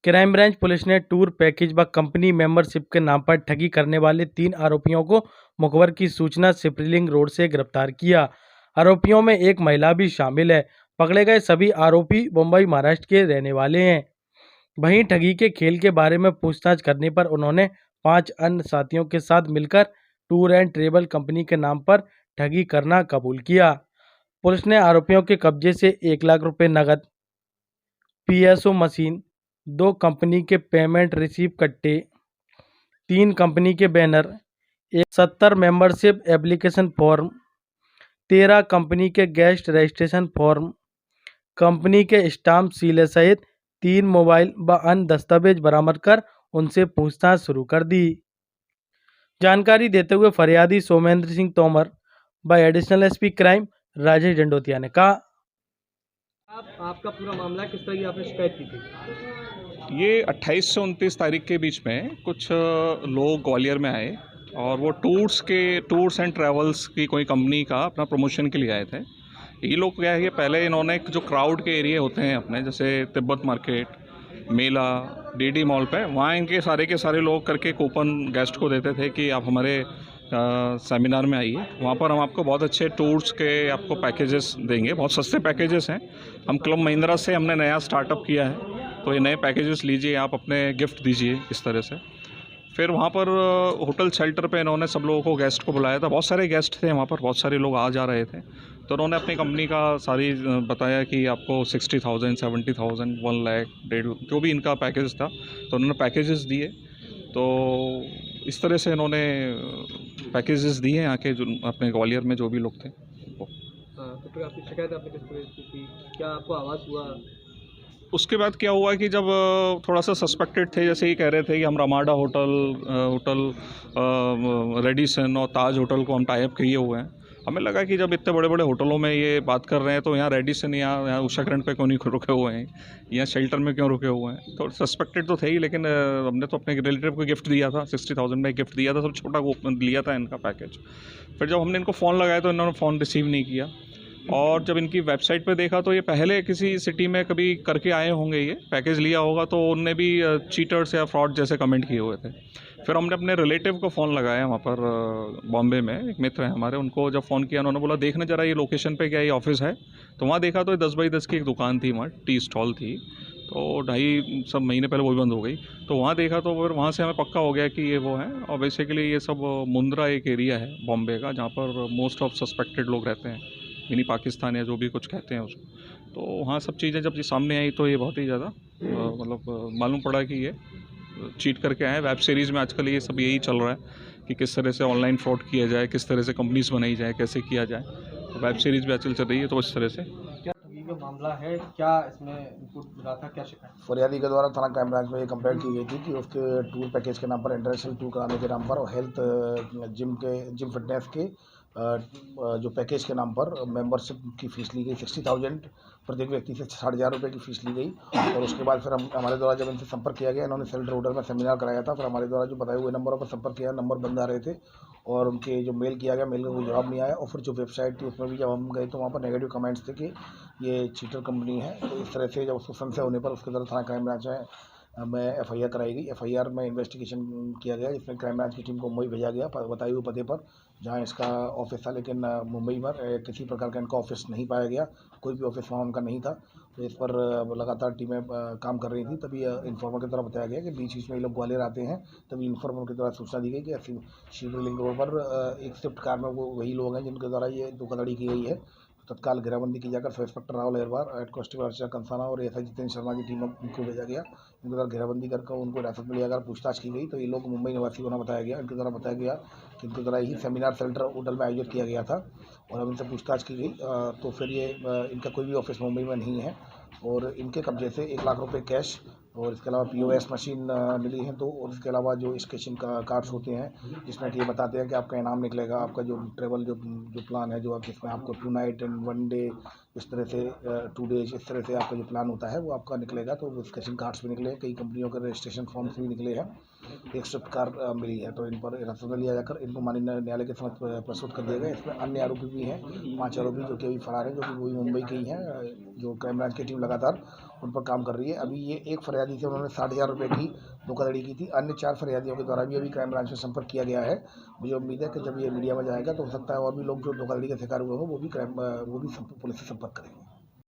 Crime branch police ने tour package व company membership के नाम पर ठगी करने वाले 3 आरोपियों को मुखबिर की सूचना सिपरिलिंग रोड से गिरफ्तार किया। आरोपियों में एक महिला भी शामिल है। पकड़े गए सभी आरोपी मुंबई महाराष्ट्र के रहने वाले हैं। वहीं ठगी के खेल के बारे में पूछताछ करने पर उन्होंने 5 अन्य साथियों के साथ मिलकर टूर एंड ट्रेवल कंपनी के नाम पर ठगी करना कबूल किया। पुलिस ने आरोपियों के कब्जे से 1 लाख रुपए नकद, पीएसओ मशीन, 2 कंपनी के पेमेंट रिसीव कट्टे, 3 कंपनी के banner, 70 membership application form, 13 company के गेस्ट रजिस्ट्रेशन फॉर्म, कंपनी के स्टाम्प सीले सहित 3 मोबाइल व अन्य दस्तावेज बरामद कर उनसे पूछताछ शुरू कर दी। जानकारी देते हुए फरियादी सोमेंद्र सिंह तोमर व additional SP crime Rajesh Dandotiya ने कहा, आपका पूरा मामला किस तरह की आपने शिकायत की थी? ये 28 से 29 तारीख के बीच में कुछ लोग ग्वालियर में आए और वो टूर्स एंड ट्रैवल्स की कोई कंपनी का अपना प्रमोशन के लिए आए थे। ये लोग क्या है कि पहले इन्होंने जो क्राउड के एरिया होते हैं अपने, जैसे तिब्बत मार्केट, मेला, डीडी मॉल पे, वहाँ इनके सारे के सारे लोग करके कूपन गेस्ट को देते थे कि आप हमारे सेमिनार में आइए, वहाँ पर हम आपको बहुत अच्छे टूर्स के आपको पैकेजेस देंगे, बहुत सस्ते पैकेजेस हैं। हम क्लब महिंद्रा से हमने नया स्टार्टअप किया है, तो ये नए पैकेजेस लीजिए, आप अपने गिफ्ट दीजिए इस तरह से। फिर वहाँ पर होटल शेल्टर पे इन्होंने सब लोगों को, गेस्ट को बुलाया था। बहुत सारे गेस्ट थे वहाँ पर, बहुत सारे लोग आ जा रहे थे, तो उन्होंने अपनी कंपनी का सारी बताया कि आपको 60,000, 70,000, 1 लाख, 1.5, जो भी इनका पैकेज था, तो उन्होंने पैकेजेस दिए। तो इस तरह से इन्होंने पैकेजेस दिए यहाँ के जो अपने ग्वालियर में जो भी लोग थे उनको। तो फिर आपकी शिकायत आपने किस तरह की थी? क्या आपको आवाज़ हुआ? उसके बाद क्या हुआ कि जब थोड़ा सा सस्पेक्टेड थे, जैसे ये कह रहे थे कि हम रमाडा होटल, रेडिसन और ताज होटल को हम टाई अप किए हुए हैं। हमें लगा कि जब इतने बड़े बड़े होटलों में ये बात कर रहे हैं, तो यहाँ रेडिसन यहाँ उषाखंड पे क्यों नहीं रुके हुए हैं, यहाँ शेल्टर में क्यों रुके हुए हैं। तो सस्पेक्टेड तो थे ही, लेकिन हमने तो अपने रिलेटिव को गिफ्ट दिया था, 60,000 में गिफ्ट दिया था, सब छोटा वो लिया था इनका पैकेज। फिर जब हमने इनको फ़ोन लगाया तो इन्होंने फ़ोन रिसीव नहीं किया, और जब इनकी वेबसाइट पे देखा तो ये पहले किसी सिटी में कभी करके आए होंगे, ये पैकेज लिया होगा, तो उनने भी चीटर्स या फ्रॉड जैसे कमेंट किए हुए थे। फिर हमने अपने रिलेटिव को फ़ोन लगाया वहाँ पर बॉम्बे में, एक मित्र हैं हमारे, उनको जब फ़ोन किया, उन्होंने बोला देखना ज़रा ये लोकेशन पे क्या ये ऑफिस है। तो वहाँ देखा तो 10 बाई 10 की एक दुकान थी, वहाँ टी स्टॉल थी, तो 2.5 सब महीने पहले वो भी बंद हो गई। तो वहाँ देखा तो फिर वहाँ से हमें पक्का हो गया कि ये वो है। और बेसिकली ये सब मुंद्रा एक एरिया है बॉम्बे का, जहाँ पर मोस्ट ऑफ सस्पेक्टेड लोग रहते हैं, मिनी पाकिस्तान या जो भी कुछ कहते हैं उसको। तो वहाँ सब चीज़ें जब ये सामने आई तो ये बहुत ही ज़्यादा मतलब मालूम पड़ा कि ये चीट करके आए। वेब सीरीज़ में आजकल ये सब यही चल रहा है कि किस तरह से ऑनलाइन फ्रॉड किया जाए, किस तरह से कंपनीज बनाई जाए, कैसे किया जाए। तो वेब सीरीज़ भी आजकल चल रही है, तो इस तरह से। क्या ठगी का मामला है? क्या इसमें इनपुट मिला था? क्या शिकायत? फरियादी के द्वारा थाना क्राइम ब्रांच में ये कंप्लेंट की गई थी कि उसके टूर पैकेज के नाम पर, इंटरनेशनल टूर कराने के नाम पर और हेल्थ जिम फिटनेस के जो पैकेज के नाम पर मेंबरशिप की फ़ीस ली गई 60,000, प्रत्येक व्यक्ति से 60,000 रुपये की फ़ीस ली गई। और उसके बाद फिर हमारे द्वारा जब इनसे संपर्क किया गया, इन्होंने सेल्टर होटल में सेमिनार कराया था, फिर हमारे द्वारा जो बताए हुए नंबरों पर संपर्क किया, नंबर बंद आ रहे थे और उनके जो मेल किया गया, मेल का कोई जवाब नहीं आया। और फिर जो वेबसाइट थी उसमें भी जब हम गए तो वहाँ पर नेगेटिव कमेंट्स थे कि ये चीटर कंपनी है। तो इस तरह से जब उसको संशय होने पर उसके तरफ थाना क्राइम ब्रांच में एफआईआर कराई गई। एफआईआर में इन्वेस्टिगेशन किया गया, जिसमें क्राइम ब्रांच की टीम को मुंबई भेजा गया बताए हुए पते पर, जहां इसका ऑफिस था। लेकिन मुंबई में किसी प्रकार का इनका ऑफिस नहीं पाया गया, कोई भी ऑफिस वहाँ उनका नहीं था। तो इस पर लगातार टीमें काम कर रही थी। तभी इन्फॉर्मर की तरफ बताया गया कि बीच बीच में ये लोग ग्वालियर आते हैं। तभी इन्फॉर्मर की तरफ सूचना दी गई कि ऐसी शिवलिंग रोड पर एक स्विफ्ट कार में वो वही लोग हैं जिनके द्वारा ये धोखाधड़ी की गई है। तत्काल घेराबंदी की जाकर sub inspector Rahul Ahirwar, head constable अर्चना कंसाना और एसआई जितेंद्र शर्मा की टीम को भेजा गया। इनके द्वारा घेराबंदी करके उनको हिरासत में लिया, पूछताछ की गई तो ये लोग मुंबई निवासी होना बताया गया। इनके द्वारा बताया गया कि इनके द्वारा ही सेमिनार सेल्टर होटल में आयोजित किया गया था और अब इनसे पूछताछ की गई तो फिर ये इनका कोई भी ऑफिस मुंबई में नहीं है। और इनके कब्जे से 1 लाख रुपये कैश और इसके अलावा पीओएस मशीन मिली है 2, और इसके अलावा जो स्केचिंग का कार्ड्स होते हैं जिसमें ये बताते हैं कि आपका इनाम निकलेगा, आपका जो ट्रेवल जो प्लान है, जो आप जिसमें आपको 2 नाइट एंड 1 डे, इस तरह से 2 डेज, इस तरह से आपका जो प्लान होता है वो आपका निकलेगा। तो वो स्केचिंग कार्ड्स भी निकले हैं, कई कंपनियों के रजिस्ट्रेशन फॉर्म्स भी निकले हैं, एक स्विफ्ट कार मिली है। तो इन पर हिरासत में लिया जाकर इनको माननीय न्यायालय के समक्ष प्रस्तुत कर दिया गया। इसमें अन्य आरोपी भी हैं, 5 आरोपी जो कि अभी फरार हैं, जो कि वही मुंबई के ही हैं, जो क्राइम ब्रांच की टीम लगातार उन पर काम कर रही है। अभी ये एक फरियादी से उन्होंने 60,000 रुपये की धोखाधड़ी की थी। अन्य 4 फरियादियों के द्वारा भी अभी क्राइम ब्रांच में संपर्क किया गया है। मुझे उम्मीद है कि जब ये मीडिया में जाएगा तो हो सकता है और भी लोग जो धोखाधड़ी का शिकार हुए हों वो भी पुलिस से संपर्क करेंगे।